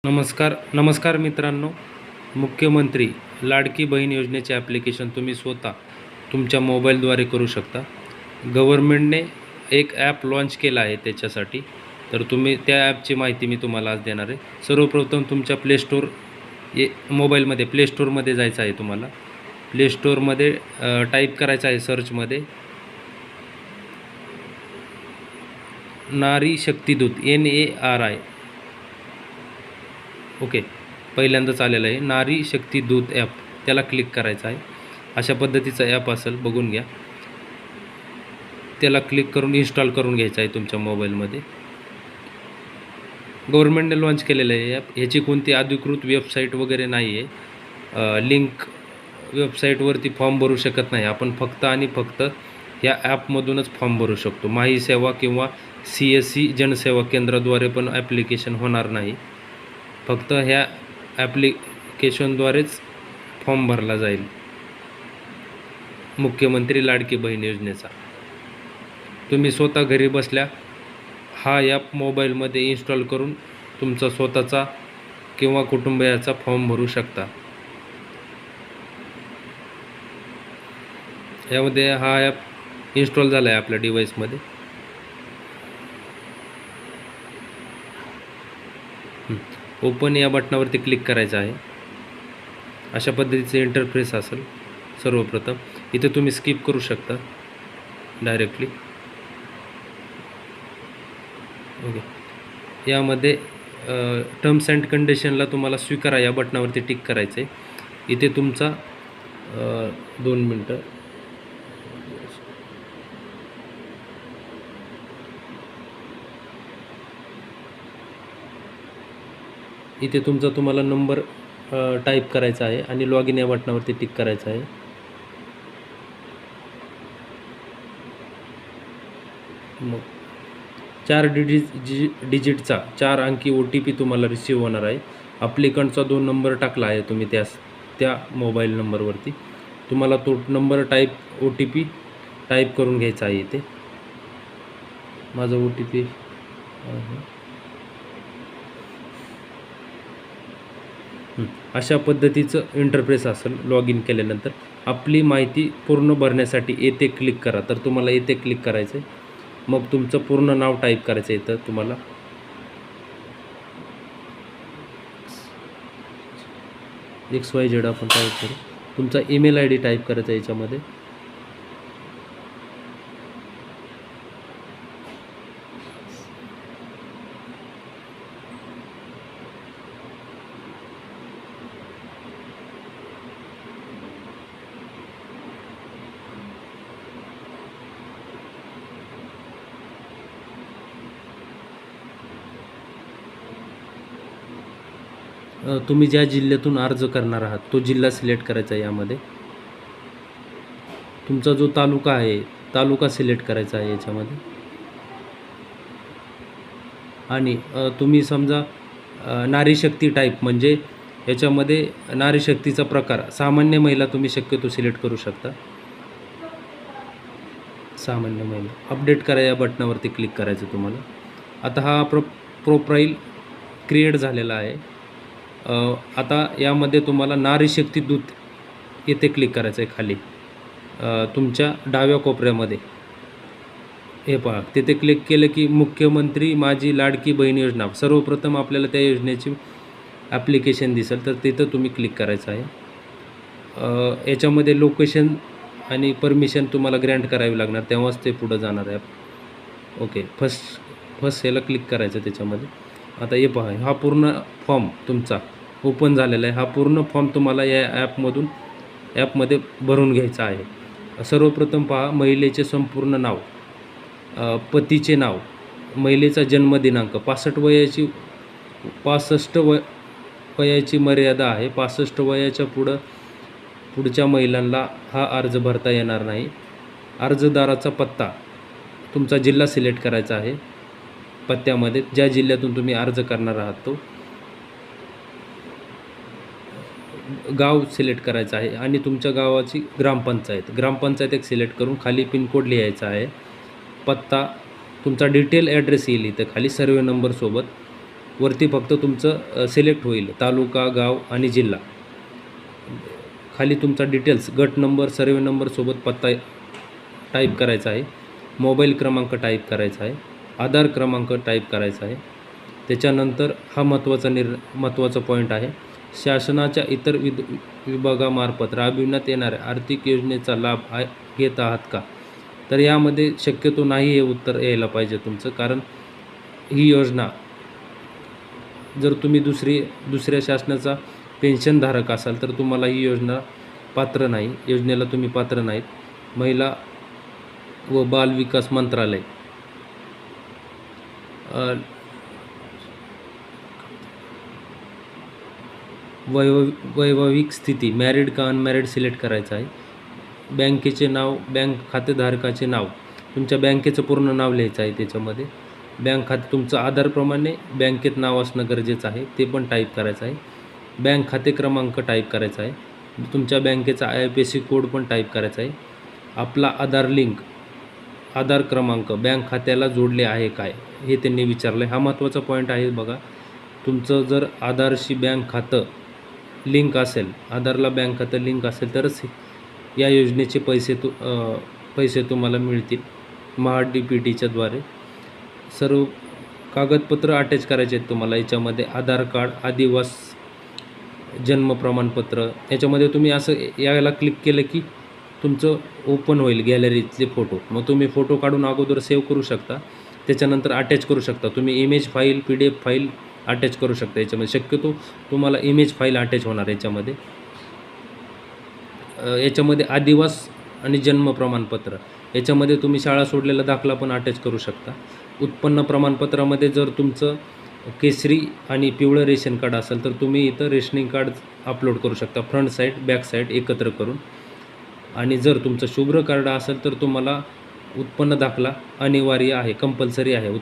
नमस्कार मित्रांनो. मुख्यमंत्री लाडकी बहीण योजनेचे ॲप्लिकेशन तुम्ही स्वतः तुमच्या मोबाईलद्वारे करू शकता. गव्हर्नमेंटने एक ॲप लॉन्च केला आहे त्याच्यासाठी. तर तुम्ही त्या ॲपची माहिती मी तुम्हाला आज देणार आहे. सर्वप्रथम तुमच्या मोबाईलमध्ये प्ले स्टोअरमध्ये जायचं आहे. तुम्हाला प्ले स्टोअरमध्ये टाईप करायचं आहे सर्चमध्ये नारी शक्ती दूत NARI. ओके, पहिल्यांदाच आलेलं आहे नारी शक्ती दूत ॲप. त्याला क्लिक करायचं आहे. अशा पद्धतीचं ॲप असेल, बघून घ्या. त्याला क्लिक करून इन्स्टॉल करून घ्यायचं आहे तुमच्या मोबाईलमध्ये. गव्हर्नमेंटने लॉन्च केलेलं आहे ॲप. ह्याची कोणती अधिकृत वेबसाईट वगैरे नाही आहे. लिंक वेबसाईटवरती फॉर्म भरू शकत नाही आपण. फक्त आणि फक्त या ॲपमधूनच फॉर्म भरू शकतो. माही सेवा किंवा CSC जनसेवा केंद्राद्वारे पण ॲप्लिकेशन होणार नाही. फक्त ह्या ॲप्लिकेशनद्वारेच फॉर्म भरला जाईल मुख्यमंत्री लाडकी बहीण योजनेचा. तुम्ही स्वतः घरी बसल्या हा ॲप मोबाईलमध्ये इन्स्टॉल करून तुमचा स्वतःचा किंवा कुटुंबियाचा फॉर्म भरू शकता. यामध्ये हा ॲप इन्स्टॉल झाला आहे आपल्या डिव्हाइसमध्ये. ओपन या बटनावरती क्लिक करायचं आहे. अशा पद्धतीचे इंटरफेस असेल. सर्वप्रथम इथे तुम्ही स्किप करू शकता डायरेक्टली. ओके, यामध्ये टर्म्स अँड कंडिशनला तुम्हाला स्वीकारा या बटनावरती टिक करायचं आहे. इथे तुमचा 2 मिनटं. इथे तुम्हाला नंबर टाईप करायचा आहे आणि लॉग इन या बटनावरती टिक करायचं आहे. मग 4 डिजिटचा 4 अंकी OTP तुम्हाला रिसीव होणार आहे. अप्लिकंटचा 2 नंबर टाकला आहे तुम्ही त्या मोबाईल नंबरवरती. तुम्हाला तो नंबर OTP टाईप करून घ्यायचा आहे. इथे माझा OTP अशा पद्धतीचं इंटरफेस असेल. लॉग इन केल्यानंतर आपली माहिती पूर्ण भरण्यासाठी येथे क्लिक करा. तर तुम्हाला येथे क्लिक करायचं आहे. मग तुमचं पूर्ण नाव टाईप करायचं आहे. तर तुम्हाला XYZ आपण टाईप करू. तुमचा ईमेल ID टाईप करायचा आहे याच्यामध्ये. तुम्ही ज्या जिल्ह्यातून अर्ज करणार आहात तो जिल्हा सिलेक्ट करायचा आहे. यामध्ये तुमचा जो तालुका आहे तालुका सिलेक्ट करायचा आहे याच्यामध्ये. आणि तुम्ही समजा नारी शक्ती टाईप म्हणजे याच्यामध्ये नारी शक्तीचा प्रकार सामान्य महिला तुम्ही शक्यतो सिलेक्ट करू शकता. सामान्य महिला. अपडेट करा या बटनावरती क्लिक करायचं तुम्हाला. आता हा प्रोफाईल क्रिएट झालेला आहे. आता यामध्ये तुम्हाला नारी शक्ती दूत येथे क्लिक करायचं आहे. खाली तुमच्या डाव्या कोपऱ्यामध्ये हे पहा, तिथे क्लिक केलं की मुख्यमंत्री माझी लाडकी बहीण योजना. सर्वप्रथम आपल्याला त्या योजनेची ॲप्लिकेशन दिसेल, तर तिथं तुम्ही क्लिक करायचं आहे. याच्यामध्ये लोकेशन आणि परमिशन तुम्हाला ग्रँट करावी लागणार, तेव्हाच ते पुढं जाणार आहे. ओके, फर्स्ट याला क्लिक करायचं त्याच्यामध्ये. आता हे पहा, हा पूर्ण फॉर्म तुमचा ओपन झालेला आहे. हा पूर्ण फॉर्म तुम्हाला या ॲपमध्ये भरून घ्यायचा आहे. सर्वप्रथम पहा, महिलेचे संपूर्ण नाव, पतीचे नाव, महिलेचा जन्मदिनांक, 65 वयाची मर्यादा आहे. 65 वयाच्या पुढच्या महिलांना हा अर्ज भरता येणार नाही. अर्जदाराचा पत्ता, तुमचा जिल्हा सिलेक्ट करायचा आहे. पत्त्यामध्ये ज्या जिल्ह्यातून तुम्ही अर्ज करणार आहात तो गाव सिलेक्ट करायचं आहे. आणि तुमच्या गावाची ग्रामपंचायत एक सिलेक्ट करून खाली पिनकोड लिहायचा आहे. पत्ता तुमचा डिटेल ॲड्रेस येईल इथं खाली सर्वे नंबरसोबत. वरती फक्त तुमचं सिलेक्ट होईल तालुका, गाव आणि जिल्हा. खाली तुमचा डिटेल्स, गट नंबर, सर्वे नंबरसोबत पत्ता टाईप करायचा आहे, मोबाईल क्रमांक टाईप करायचा आहे, आधार क्रमांक टाईप करायचा आहे. त्याच्यानंतर हा महत्त्वाचा पॉईंट आहे, शासनाच्या इतर विभागामार्फत राबविण्यात येणाऱ्या आर्थिक योजनेचा लाभ घेत आहात का? तर यामध्ये शक्यतो नाही हे उत्तर यायला पाहिजे तुमचं, कारण ही योजना जर तुम्ही दुसऱ्या शासनाचा पेन्शनधारक असाल तर तुम्हाला ही योजना पात्र नाही, योजनेला तुम्ही पात्र नाहीत. महिला व बाल विकास मंत्रालय वैवाहिक स्थिती, मॅरिड का अनमॅरिड सिलेक्ट करायचं आहे. बँकेचे नाव, बँक खातेधारकाचे नाव, तुमच्या बँकेचं पूर्ण नाव लिहायचं आहे त्याच्यामध्ये. बँक खाते तुमचं आधारप्रमाणे बँकेत नाव असणं गरजेचं आहे, ते पण टाईप करायचं आहे. बँक खाते क्रमांक टाईप करायचा आहे. तुमच्या बँकेचा IFSC कोड पण टाईप करायचा आहे. आपला आधार क्रमांक बँक खात्याला जोडले आहे काय, हे त्यांनी विचारलं आहे. हा महत्त्वाचा पॉईंट आहे बघा. तुमचं जर आधारशी बँक खातं लिंक असेल, आधारला बँक खातं लिंक असेल तरच या योजनेचे पैसे तुम्हाला मिळतील MHA-DBTच्या द्वारे. सर्व कागदपत्र अटॅच करायचे आहेत तुम्हाला याच्यामध्ये. आधार कार्ड, आदिवास जन्म प्रमाणपत्र. याच्यामध्ये तुम्ही असं याला क्लिक केलं की तुमचं ओपन होईल गॅलरीतले फोटो. मग तुम्ही फोटो काढून अगोदर सेव्ह करू शकता, त्याच्यानंतर अटॅच करू शकता. तुम्ही image file, PDF file attach करू शकता. याच्यामध्ये शक्यतो तुम्हाला इमेज फाईल अटॅच होणार याच्यामध्ये. याच्यामध्ये आदिवास आणि जन्म प्रमाणपत्र, याच्यामध्ये तुम्ही शाळा सोडलेला दाखला पण अटॅच करू शकता. उत्पन्न प्रमाणपत्रामध्ये जर तुमचं केसरी आणि पिवळं रेशन कार्ड असेल तर तुम्ही इथं रेशनिंग कार्ड अपलोड करू शकता, फ्रंट साईड, बॅक साईड एकत्र करून. आणि जर तुमचं शुभ्र कार्ड असेल तर तुम्हाला उत्पन्न दाखला अनिवार्य आहे, कंपल्सरी आहे.